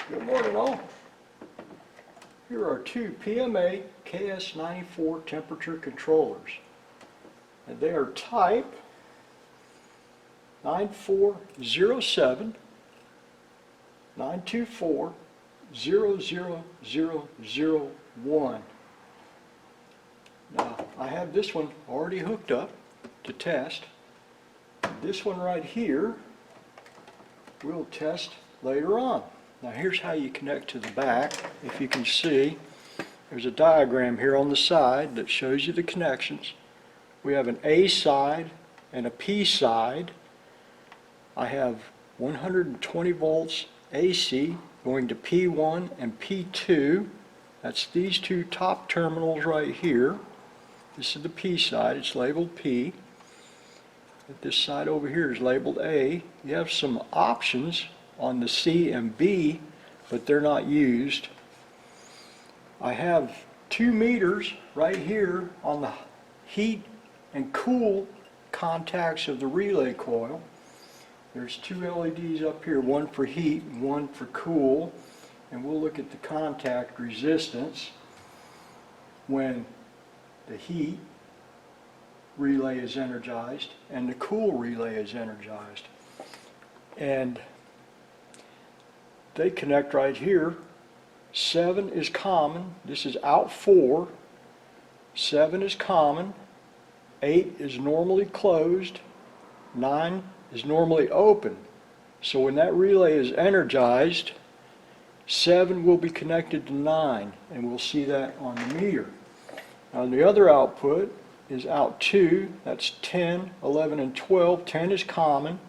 Good morning all. Here are two PMA KS94 temperature controllers. And they are type 9407 924 00001. Now I have this one already hooked up to test. This one right here we'll test later on. Now here's how you connect to the back. If you can see, there's a diagram here on the side that shows you the connections. We have an A side and a P side. I have 120 volts AC going to P1 and P2. That's these two top terminals right here. This is the P side, it's labeled P. This side over here is labeled A. You have some options on the C and B, but they're not used. I have 2 meters right here on the heat and cool contacts of the relay coil. There's 2 LEDs up here, one for heat and one for cool, and we'll look at the contact resistance when the heat relay is energized and the cool relay is energized. And they connect right here. 7 is common. This is out 4. 7 is common. 8 is normally closed. 9 is normally open. So when that relay is energized, 7 will be connected to 9, and we'll see that on the meter. Now the other output is out 2. That's 10, 11, and 12. 10 is common.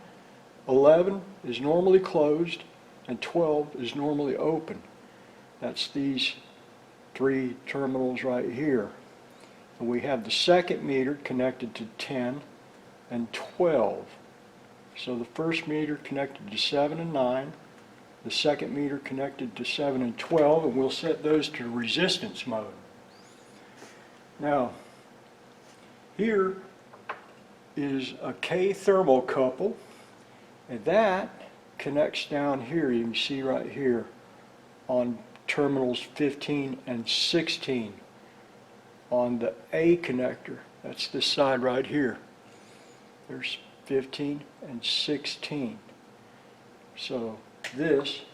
11 is normally closed. And 12 is normally open. That's these 3 terminals right here. And we have the second meter connected to 10 and 12. So the first meter connected to 7 and 9, the second meter connected to 7 and 12, and we'll set those to resistance mode. Now, here is a K thermocouple, and that connects down here. You can see right here on terminals 15 and 16 on the A connector. That's this side right here. There's 15 and 16. So this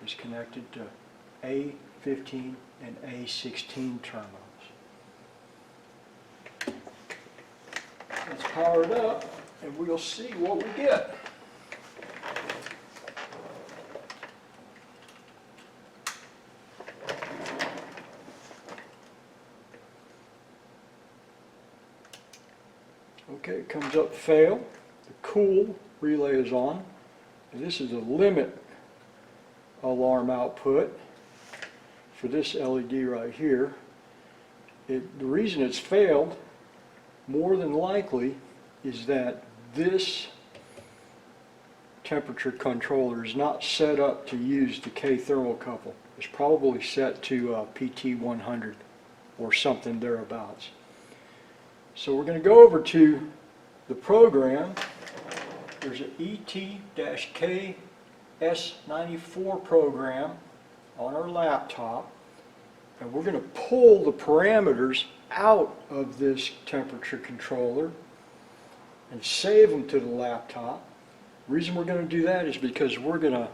is connected to A15 and A16 terminals. Let's power it up and we'll see what we get. Okay, it comes up fail. The cool relay is on. And this is a limit alarm output for this LED right here. The reason it's failed, more than likely, is that this temperature controller is not set up to use the K thermocouple. It's probably set to PT100 or something thereabouts. So we're going to go over to the program. There's an ET-KS94 program on our laptop, and we're going to pull the parameters out of this temperature controller and save them to the laptop. The reason we're going to do that is because we're going to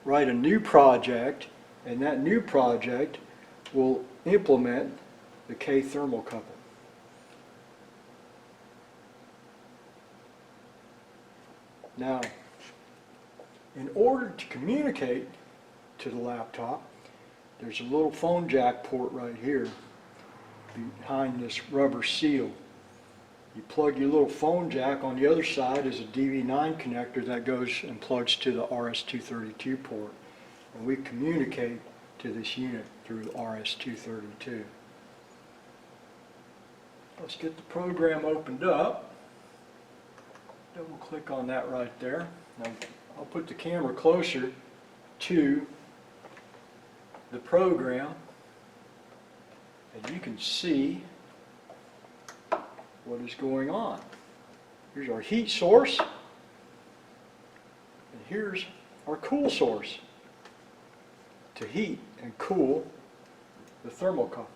write a new project, and that new project will implement the K thermocouple. Now, in order to communicate to the laptop, there's a little phone jack port right here behind this rubber seal. You plug your little phone jack. On the other side is a DV9 connector that goes and plugs to the RS-232 port. And we communicate to this unit through RS-232. Let's get the program opened up. Double click on that right there. Now I'll put the camera closer to the program and you can see what is going on. Here's our heat source and here's our cool source. to heat and cool the thermocouple.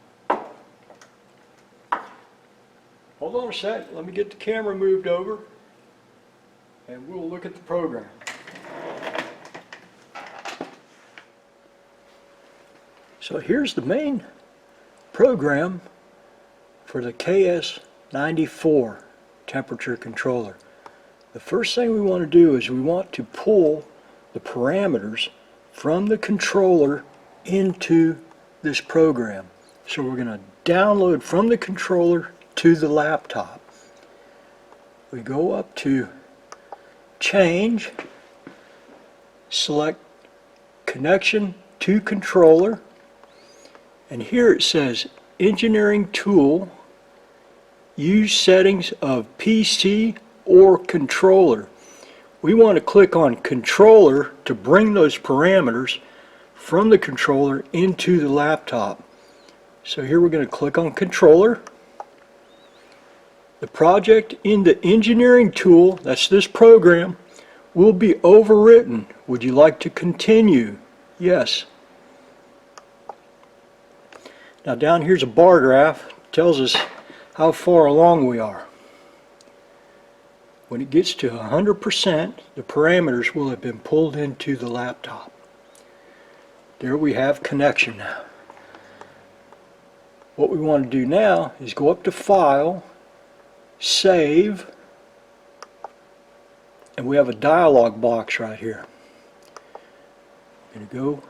Hold on a sec, let me get the camera moved over and we'll look at the program. So here's the main program for the KS94 temperature controller. The first thing we want to do is we want to pull the parameters from the controller into this program. So we're going to download from the controller to the laptop. We go up to Change, select Connection to Controller, and here it says Engineering Tool, use settings of PC or controller. We want to click on controller to bring those parameters from the controller into the laptop. So here we're going to click on controller. The project in the engineering tool, that's this program, will be overwritten. Would you like to continue? Yes. Now down here's a bar graph, tells us how far along we are. When it gets to 100%, the parameters will have been pulled into the laptop. There we have connection now. What we want to do now is go up to File, Save, and we have a dialog box right here. I'm going to go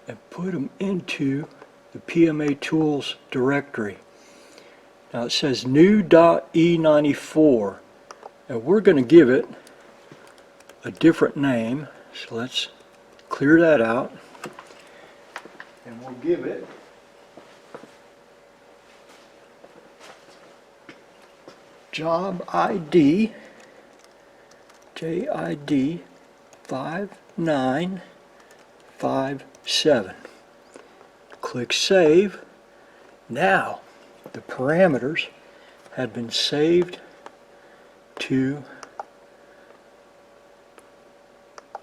and put them into the PMA Tools directory. Now it says new.e94, and we're going to give it a different name, so let's clear that out, and we'll give it job ID JID 5957. Click Save. Now the parameters have been saved to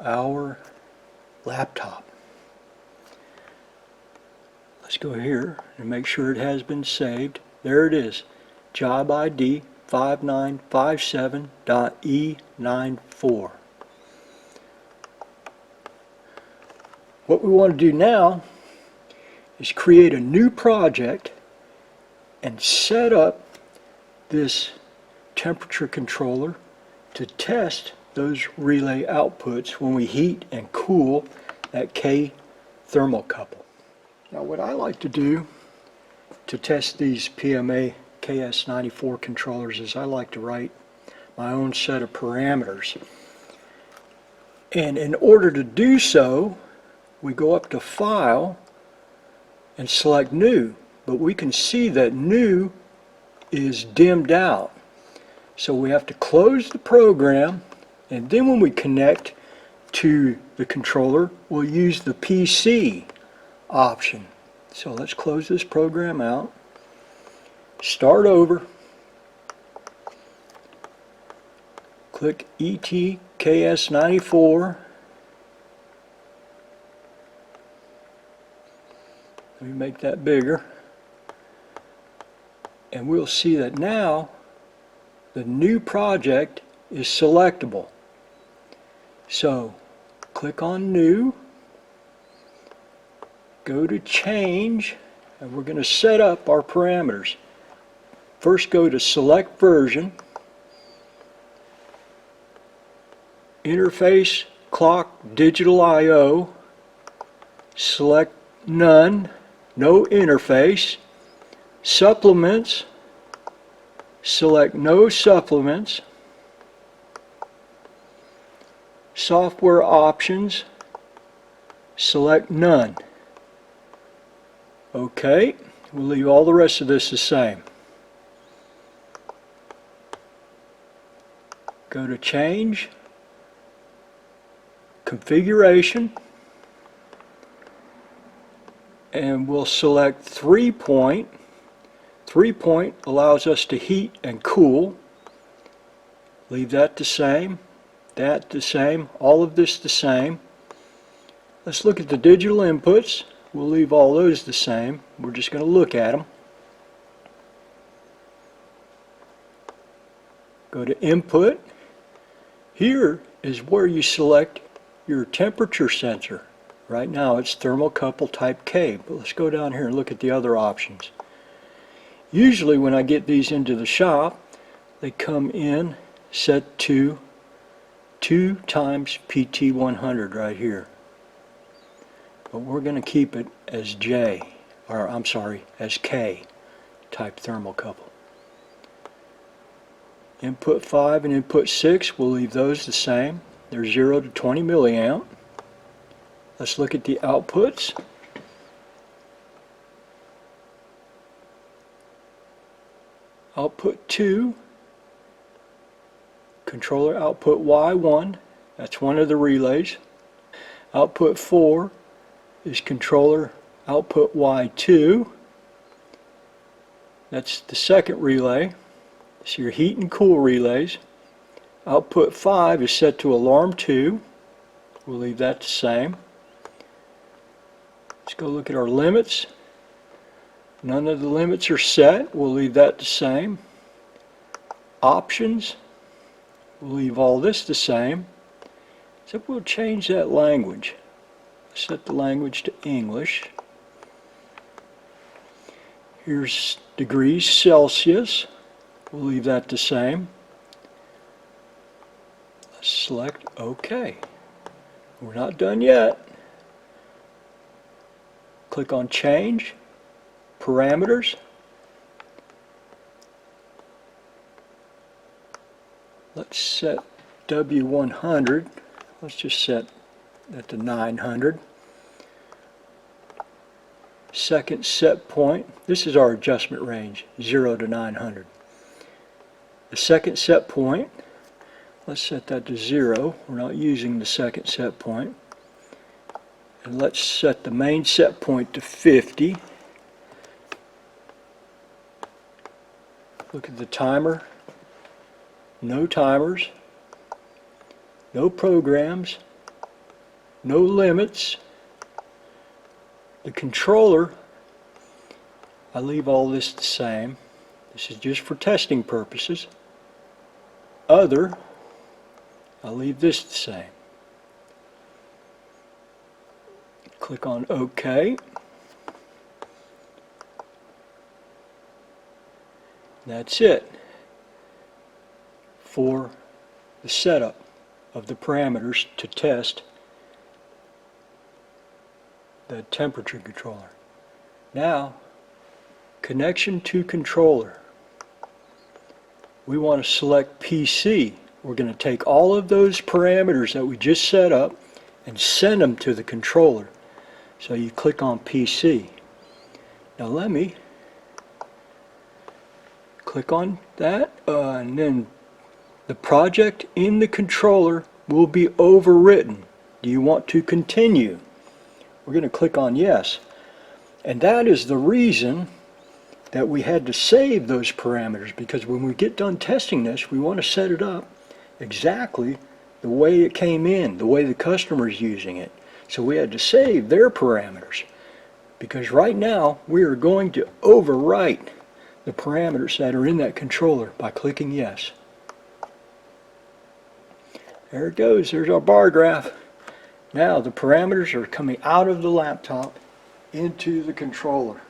our laptop. Let's go here and make sure it has been saved. There it is, job ID 5957.E94. What we want to do now is create a new project and set up this temperature controller to test those relay outputs when we heat and cool that K thermocouple. Now what I like to do to test these PMA KS94 controllers is I like to write my own set of parameters. And in order to do so, we go up to File and select New. But we can see that New is dimmed out. So we have to close the program, and then when we connect to the controller, we'll use the PC option. So let's close this program out. Start over, click ETKS94, let me make that bigger, and we'll see that now the new project is selectable. So click on New, go to Change, and we're going to set up our parameters. First go to Select Version, Interface, Clock, Digital I/O, select None, No Interface, Supplements, select No Supplements, Software Options, select None. Okay, we'll leave all the rest of this the same. Go to Change, Configuration, and we'll select 3-point. 3-point allows us to heat and cool. Leave that the same, that the same, all of this the same. Let's look at the digital inputs. We'll leave all those the same. We're just going to look at them. Go to input. Here is where you select your temperature sensor. Right now it's thermocouple type K, but let's go down here and look at the other options. Usually when I get these into the shop, they come in set to 2 times PT100 right here. But we're going to keep it as J, or I'm sorry, as K type thermocouple. Input 5 and input 6, we'll leave those the same. They're 0 to 20 milliamp. Let's look at the outputs. Output 2, controller output Y1, that's one of the relays. Output 4 is controller output Y2, that's the second relay. So your heat and cool relays. Output 5 is set to alarm 2. We'll leave that the same. Let's go look at our limits. None of the limits are set. We'll leave that the same. Options. We'll leave all this the same. Except we'll change that language. Set the language to English. Here's degrees Celsius. We'll leave that the same. Let's select OK. We're not done yet. Click on Change, Parameters. Let's set W100. Let's just set that to 900. Second set point. This is our adjustment range, 0 to 900. The second set point, let's set that to 0. We're not using the second set point. And let's set the main set point to 50. Look at the timer. No timers. No programs. No limits. The controller, I leave all this the same. This is just for testing purposes. Other, I'll leave this the same. Click on OK. That's it for the setup of the parameters to test the temperature controller. Now, connection to controller. We want to select PC. We're going to take all of those parameters that we just set up and send them to the controller. So you click on PC. Now let me click on that and then the project in the controller will be overwritten. Do you want to continue? We're going to click on yes. And that is the reason that we had to save those parameters, because when we get done testing this, we want to set it up exactly the way it came in, the way the customer is using it. So we had to save their parameters, because right now we are going to overwrite the parameters that are in that controller by clicking yes. There it goes. There's our bar graph. Now the parameters are coming out of the laptop into the controller.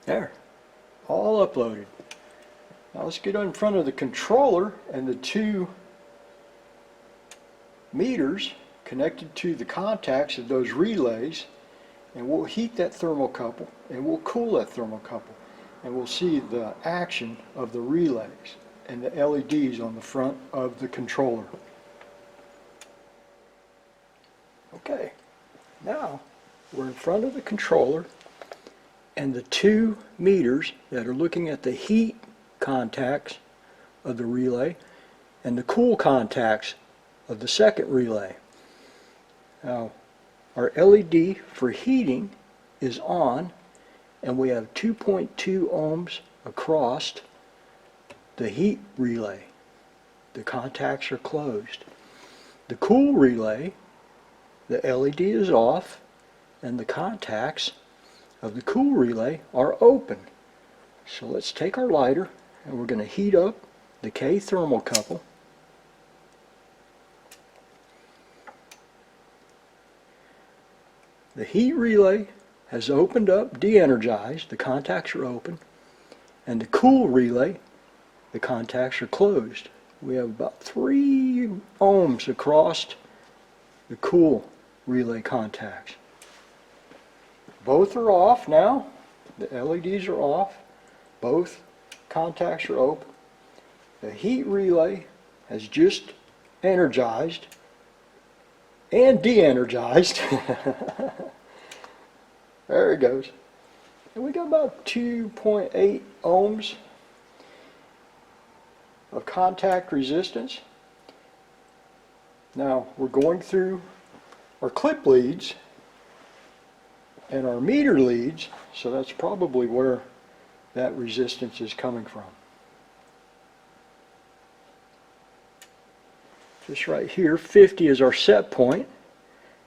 There, all uploaded. Now let's get in front of the controller and the two meters connected to the contacts of those relays, and we'll heat that thermocouple and we'll cool that thermocouple, and we'll see the action of the relays and the LEDs on the front of the controller. Okay, now we're in front of the controller and the two meters that are looking at the heat contacts of the relay and the cool contacts of the second relay. Now, our LED for heating is on, and we have 2.2 ohms across the heat relay. The contacts are closed. The cool relay, the LED is off, and the contacts of the cool relay are open. So let's take our lighter, and we're going to heat up the K thermocouple. The heat relay has opened up, de-energized, the contacts are open, and the cool relay, the contacts are closed. We have about 3 ohms across the cool relay contacts. Both are off now. The LEDs are off. Both contacts are open. The heat relay has just energized and de-energized. There it goes. And we got about 2.8 ohms of contact resistance. Now we're going through our clip leads and our meter leads, so that's probably where that resistance is coming from. Just right here, 50 is our set point,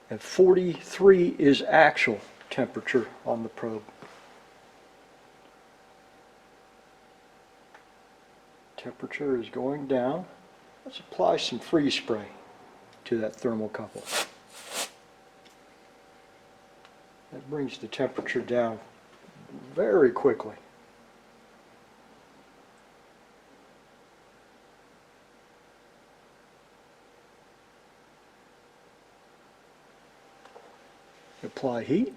and 43 is actual temperature on the probe. Temperature is going down. Let's apply some freeze spray to that thermocouple. That brings the temperature down very quickly. Apply heat.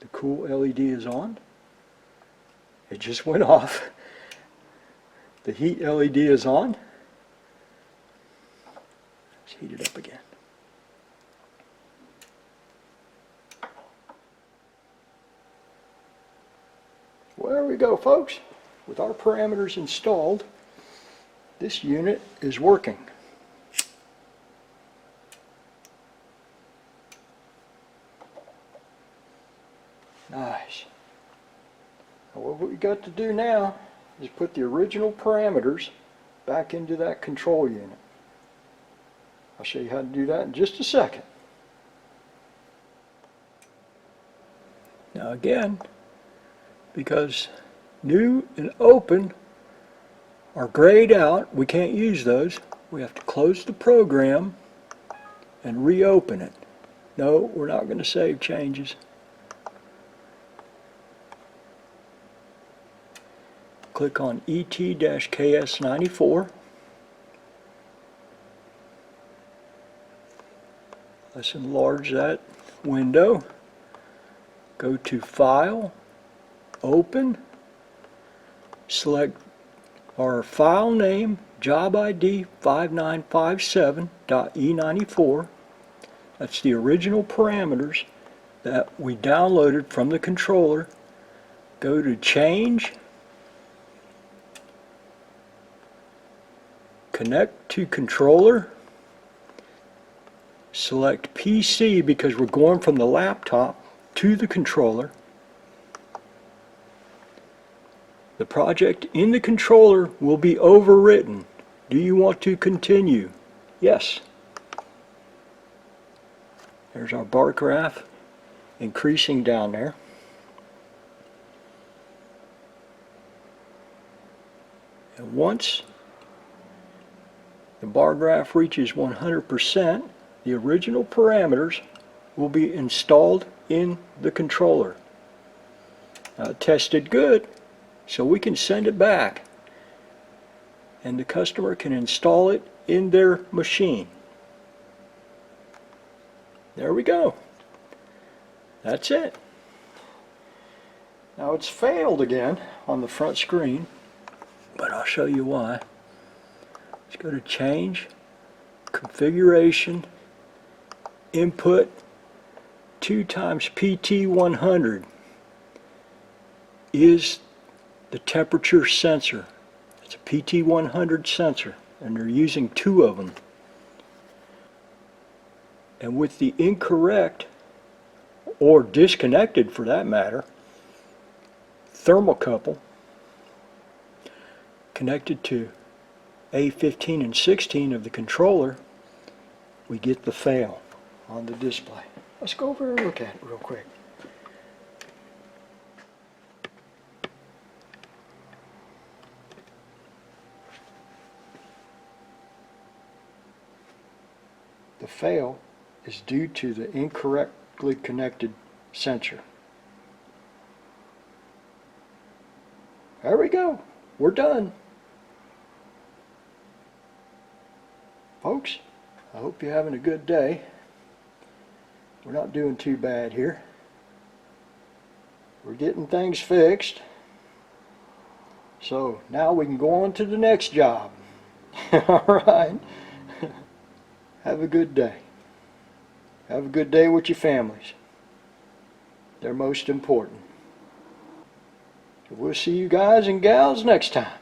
The cool LED is on. It just went off. The heat LED is on. Let's heat it up again. Well, there we go, folks. With our parameters installed, this unit is working. Nice. Now what we got to do now is put the original parameters back into that control unit. I'll show you how to do that in just a second. Now again, because new and open are grayed out, we can't use those. We have to close the program and reopen it. No, we're not going to save changes. Click on ET-KS94. Let's enlarge that window. Go to File, Open, select our file name, job ID 5957.E94. That's the original parameters that we downloaded from the controller. Go to Change, Connect to Controller, select PC because we're going from the laptop to the controller. The project in the controller will be overwritten. Do you want to continue? Yes. There's our bar graph increasing down there. And once the bar graph reaches 100%, the original parameters will be installed in the controller. Now, it tested good, so we can send it back and the customer can install it in their machine. There we go. That's it. Now it's failed again on the front screen, but I'll show you why. Let's go to Change, Configuration, Input 2 times PT100. is the temperature sensor. It's a PT100 sensor, and they're using 2 of them. And with the incorrect, or disconnected for that matter, thermocouple connected to A15 and 16 of the controller, we get the fail on the display. Let's go over and look at it real quick. The fail is due to the incorrectly connected sensor. There we go. We're done. Folks, I hope you're having a good day. We're not doing too bad here. We're getting things fixed. So now we can go on to the next job. All right. Have a good day. Have a good day with your families. They're most important. We'll see you guys and gals next time.